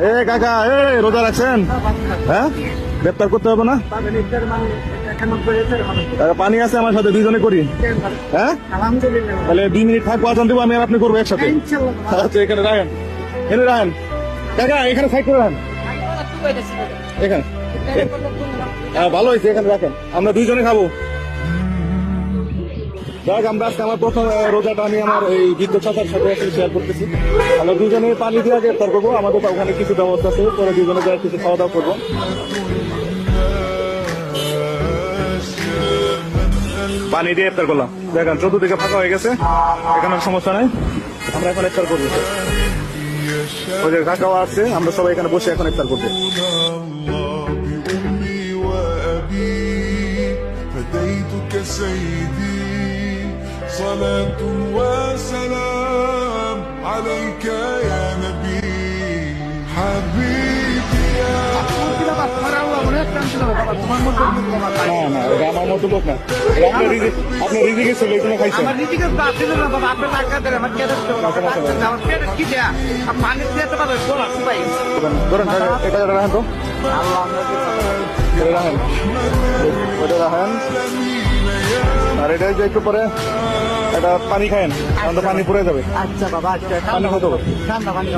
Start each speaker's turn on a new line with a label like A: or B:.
A: এ কাকা, রোজা রাখছেন? হ্যাঁ, গ্রেপ্তার করতে হবে না? পানি আছে আমার সাথে, দুইজনে করি। হ্যাঁ, তাহলে 2 মিনিট থাকবো, আজান দেবো, আমি আর আপনি করবো একসাথে। আচ্ছা, এখানে রাখেন, এখানে রাখেন কাকা, এখানে সাইড করে রাখেন, এখানে। ভালো হয়েছে, এখানে রাখেন, আমরা দুইজনে খাবো। দেখ, আমরা আজকে আমার প্রথম রোজাটা আমি আমার এই বৃদ্ধ চাচার সাথে শেয়ার করতেছি। আমরা দুজনে পানি দিয়ে আগে ইফতার করবো, আমাদের ওখানে কিছু ব্যবস্থা আছে, পরে দুজনে যারা কিছু খাওয়া দাওয়া করবো। পানি দিয়ে ইফতার করলাম, দেখেন চতুর্দিকে ফাঁকা হয়ে গেছে, এখানে সমস্যা নাই, আমরা এখন ইফতার করবো। ওই যে কাকাও আছে, আমরা সবাই এখানে বসে এখন ইফতার করবো।
B: صلاة وسلام عليك يا نبي حبيبي يا
A: না, এটা আমার মতো লোক না, আপনার রিজিকে ছিল, এখানে খাইছেন। ধরেন এটা রাখেন তো, রাখেন, ওটা রাখেন। আর এটা যে একটু পরে এটা পানি খায়েন, পানি পড়ে যাবে।
C: আচ্ছা বাবা, আচ্ছা,
A: পানি হতো।
C: ঠান্ডা পানি।